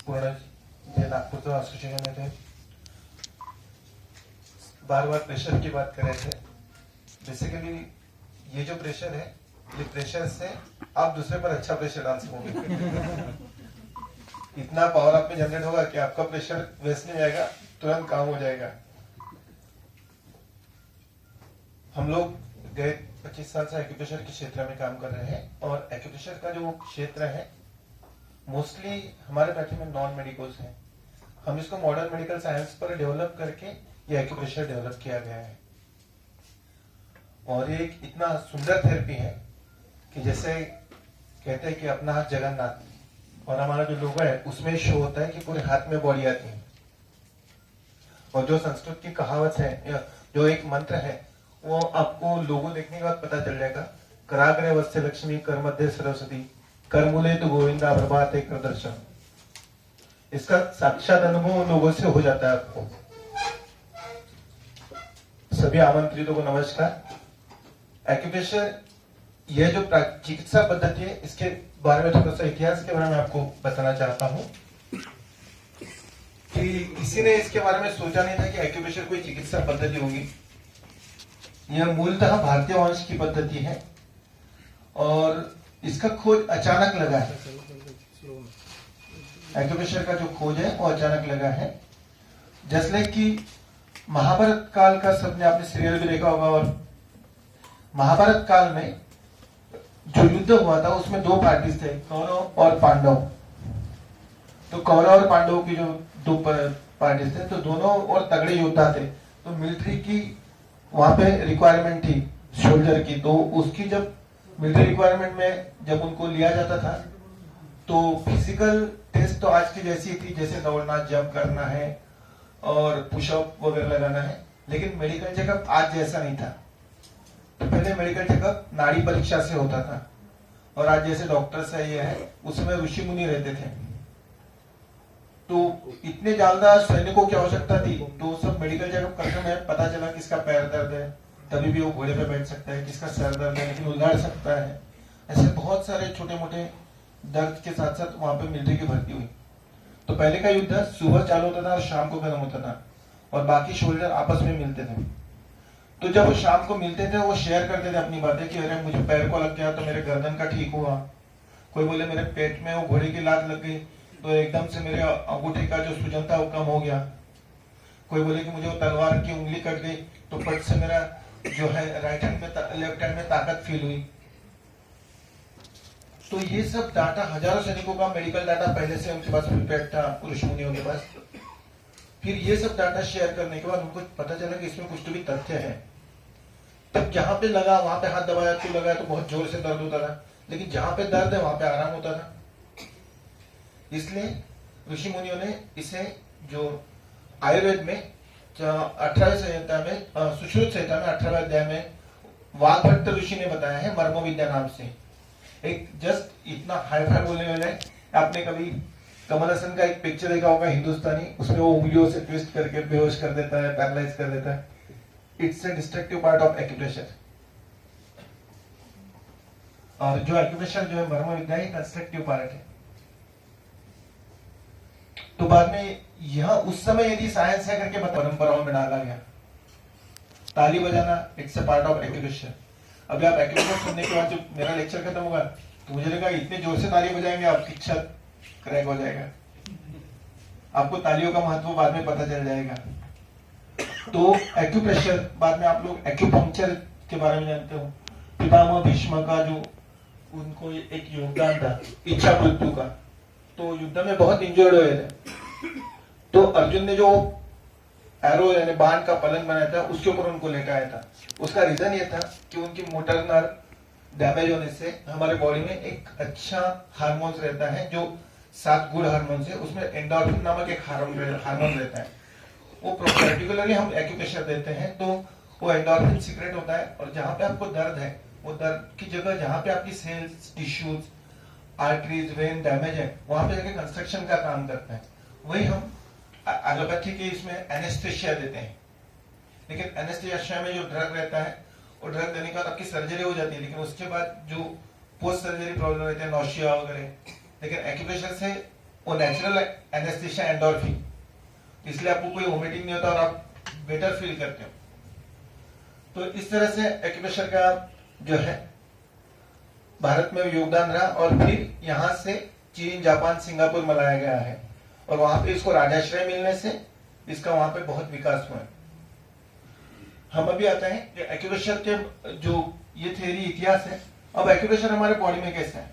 पूर्ण जे नागपुर एसोसिएशन थे, बार बार प्रेशर की बात कर रहे थे। बेसिकली ये जो प्रेशर है, ये प्रेशर से आप दूसरे पर अच्छा प्रेशर डाल सकोगे। इतना पावर आप में जनरेट होगा कि आपका प्रेशर वेस्ट नहीं जाएगा, तुरंत काम हो जाएगा। हम लोग गए 25 साल से एक्यूप्रेशर के क्षेत्र में काम कर रहे हैं और एक्यूप्रेशर का जो क्षेत्र है मोस्टली हमारे पैथी में नॉन मेडिकल्स हैं। हम इसको मॉडर्न मेडिकल साइंस पर डेवलप करके ये एक्यूप्रेशर डेवलप किया गया है और ये एक इतना सुंदर थेरेपी है कि जैसे कहते हैं कि अपना हाथ जगन्नाथ, और हमारा जो लोगो है उसमें शो होता है कि पूरे हाथ में बॉडी आती है। और जो संस्कृत की कहावत है या जो एक मंत्र है वो आपको लोगो देखने के बाद पता चल जाएगा। कराग्रे वत्स्य लक्ष्मी, कर मध्य सरस्वती, कर मूले तो गोविंदा, प्रभाते कर दर्शन। इसका साक्षात अनुभव लोगों से हो जाता है आपको। सभी आमंत्रितों को नमस्कार। एक्यूप्रेशर यह जो चिकित्सा पद्धति है इसके बारे में थोड़ा सा इतिहास के बारे में आपको बताना चाहता हूं कि किसी ने इसके बारे में सोचा नहीं था कि एक्यूप्रेशर कोई चिकित्सा पद्धति होगी। यह मूलतः भारतीय वंश की पद्धति है और इसका खोज अचानक लगा है। एक्यूप्रेशर का जो खोज है वो अचानक लगा है। जैसे कि महाभारत काल का सबने आपने सीरियल भी देखा होगा और महाभारत काल में जो युद्ध हुआ था उसमें दो पार्टीज थे, कौरव और पांडव। तो कौरव और पांडव की जो दो पार्टीज थे तो दोनों और तगड़े योद्धा थे। तो मिलिट्री की वहां पे रिक्वायरमेंट थी सोल्जर की, तो उसकी जब मिलिट्री रिक्वायरमेंट में जब उनको लिया जाता था तो फिजिकल टेस्ट तो आज की जैसी थी, जैसे दौड़ना, जंप करना है और पुशअप वगैरह लगाना है, लेकिन मेडिकल चेकअप आज जैसा नहीं था। तो पहले मेडिकल चेकअप नाड़ी परीक्षा से होता था और आज जैसे डॉक्टर्स है ये है उसमें ऋषि मुनि रहते थे। तो इतने ज्यादा सैनिकों की आवश्यकता थी तो सब मेडिकल चेकअप करके में पता चला किसका पैर दर्द है तभी भी वो घोड़े पे बैठ सकता है, किसका सर दर्द है लेकिन उलझ सकता है। ऐसे बहुत सारे छोटे मोटे दर्द के साथ साथ वहां पे मिलिट्री की भर्ती हुई। तो पहले का युद्ध सुबह चालू होता था और शाम को खत्म होता था और बाकी सोल्जर आपस में मिलते थे। तो जब वो शाम को मिलते थे वो शेयर करते थे अपनी बातें कि अरे मुझे पैर को लग गया तो मेरे गर्दन का ठीक हुआ, कोई बोले मेरे पेट में वो घोड़े की लात लग गई तो एकदम से मेरे अंगूठे का जो सूजन था वो कम हो गया, कोई बोले कि मुझे वो तलवार की उंगली कट गई तो फट से मेरा जो है राइट हैंड में लेफ्ट हैंड में ताकत फील हुई। तो ये सब डाटा हजारों सैनिकों का मेडिकल डाटा पहले से उनके पास प्रिपेयर्ड था ऋषि मुनियों के पास। फिर ये सब डाटा शेयर करने के बाद उनको पता चला कि इसमें कुछ तो भी तथ्य है। तब जहां पे लगा वहां पे हाथ दबाया तो लगा तो बहुत जोर से दर्द होता था, लेकिन जहां पे दर्द है वहां पे आराम होता था। इसलिए ऋषि मुनियों ने इसे जो आयुर्वेद में 18वें संहिता में सुश्रुत संहिता में 18वें अध्याय में वाग्भट्ट ऋषि ने बताया है मर्म विद्या नाम से। एक जस्ट इतना हाई फाई बोलने वाले, आपने कभी कमल हसन का एक पिक्चर देखा होगा हिंदुस्तानी, उसमें वो उंगलियों से ट्विस्ट करके बेहोश कर देता है, पैरालाइज कर देता है। It's a destructive part of acupressure. और जो एक्यूप्रेशर जो है मर्म विद्या कंस्ट्रक्टिव पार्ट है। तो बाद में यह उस समय यदि साइंस है करके परंपराओं में डाला गया। ताली बजाना it's a part of acupressure. अभी आप एक्यूप्रेशर सुनने के बाद जब मेरा लेक्चर खत्म होगा तो मुझे लगा इतने जोर से ताली बजाएंगे आपकी छत क्रैक हो जाएगा। आपको तालियों का महत्व बाद में पता चल जाएगा। तो एक्यूप्रेशर बाद में आप लोग एक्यूपंक्चर के बारे में जानते हो। पितामह भीष्म का जो उनको एक योगदान था इच्छा मृत्यु का, तो युद्ध में बहुत इंजर्ड हुए थे। तो अर्जुन ने जो एरो यानी बाण का पलंग बनाया था उसके ऊपर उनको लेटाया था। उसका रीजन ये था कि उनकी मोटर नर्व डैमेज होने से हमारे बॉडी में एक अच्छा हार्मोन्स रहता है जो 7 गुड हार्मोन्स है, उसमें एंडोर्फिन नामक एक हार्मोन रहता है। वो पर्टिकुलरली हम एक्यूप्रेशर देते हैं तो वो एंडोर्फिन सीक्रेट होता है और जहां पे आपको दर्द है वो दर्द की जगह जहां पे आपकी cells, tissues, arteries, vein damage है वहां पे जाके कंस्ट्रक्शन का काम करता है। वही हम एलोपैथी के इसमें एनेस्थेशिया देते हैं, लेकिन एनेस्थेशिया में जो ड्रग रहता है वो ड्रग देने के बाद आपकी सर्जरी हो जाती है, लेकिन उसके बाद जो पोस्ट सर्जरी प्रॉब्लम रहती है नौशिया वगैरह, लेकिन एक्यूप्रेशर से वो नेचुरल एनेस्थीसिया एंडोर्फिन, इसलिए आपको कोई वोमिटिंग नहीं होता और आप बेटर फील करते हो। तो इस तरह से एक्यूप्रेशर का जो है भारत में योगदान रहा और फिर यहां से चीन, जापान, सिंगापुर में लाया गया है और वहां पे इसको राजाश्रय मिलने से इसका वहां पे बहुत विकास हुआ है। हम अभी आते हैं कि एक्यूप्रेशर के जो ये थ्योरी इतिहास है। अब एक्यूप्रेशर हमारे बॉडी में कैसा है?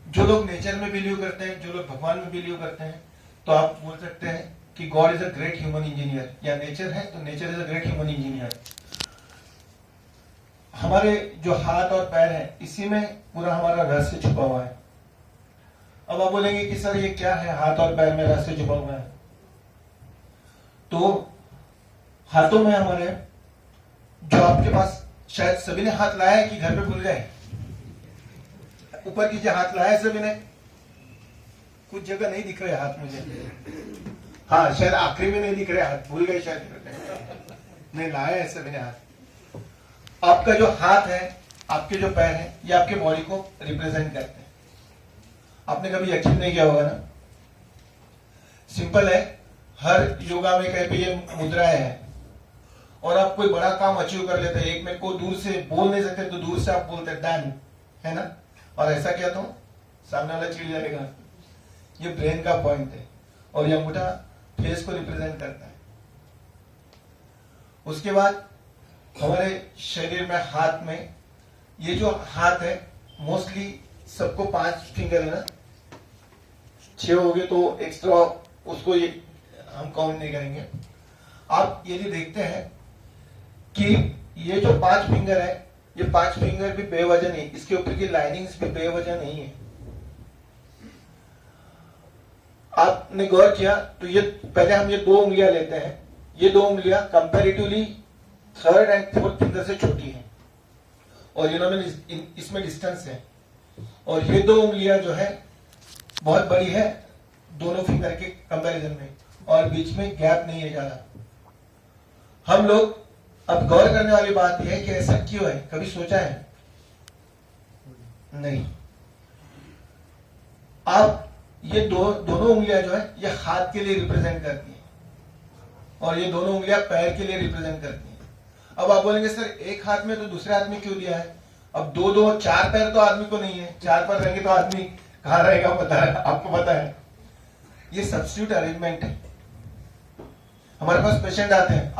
जो लोग नेचर में बिलीव करते हैं, जो लोग भगवान में बिलीव करते हैं, तो आप बोल सकते हैं कि God is a great human engineer, या नेचर है तो nature is a great human engineer. हमारे जो हाथ और पैर है इसी में पूरा हमारा रहस्य छुपा हुआ है। अब आप बोलेंगे कि सर ये क्या है, हाथ और पैर में रहस्य छुपा हुआ है? तो हाथों में हमारे, जो आपके पास शायद सभी ने हाथ लाया है कि घर पे भूल गए, ऊपर कीजिए, हाथ लाया है सभी ने? कुछ जगह नहीं दिख रहे हाथ मुझे, हाँ शायद आखिरी में नहीं दिख रहे हाथ, भूल गए शायद, नहीं लाया है सभी ने हाथ। आपका जो हाथ है, आपके जो पैर है, ये आपके बॉडी को रिप्रेजेंट करते हैं। आपने कभी यकीन नहीं किया होगा ना, सिंपल है, हर योगा में कहीं पे ये मुद्राएं हैं और आप कोई बड़ा काम अचीव कर लेते हैं, एक में को दूर से बोल नहीं सकते तो दूर से आप बोलते हैं डन, है ना? और ऐसा किया तो सामने वाला चिढ़ जाएगा। ये ब्रेन का पॉइंट है और ये अंगूठा फेस को रिप्रेजेंट करता है। उसके बाद हमारे शरीर में, हाथ में, ये जो हाथ है मोस्टली सबको 5 फिंगर है ना, 6 हो गए तो एक्स्ट्रा उसको ये हम काउंट नहीं करेंगे। आप यदि देखते हैं कि ये जो 5 फिंगर है, ये 5 फिंगर भी बेवजह नहीं, इसके ऊपर की लाइनिंग्स भी बेवजह नहीं है। आपने गौर किया तो ये पहले हम ये 2 उंगलियां लेते हैं, ये 2 उंगलियां comparatively 3rd and 4th finger से छोटी है और इन्होंने इसमें डिस्टेंस है, और ये 2 उंगलियां जो है बहुत बड़ी है दोनों फिंगर के कंपैरिजन में, और बीच में गैप नहीं है ज्यादा। हम लोग, अब गौर करने वाली बात यह है कि ऐसा क्यों है, कभी सोचा है? नहीं। आप ये दोनों उंगलियां जो है ये हाथ के लिए रिप्रेजेंट करती है और ये दोनों उंगलियां पैर के लिए रिप्रेजेंट करती है। अब आप बोलेंगे सर एक हाथ में तो दूसरे हाथ में क्यों दिया है? अब 4 पैर तो आदमी को नहीं है, 4 पैर रहेंगे तो आदमी कहां रहेगा, पता है आपको? पता है, ये सब्स्टिट्यूट अरेंजमेंट है। हमारे पास पेशेंट आते हैं,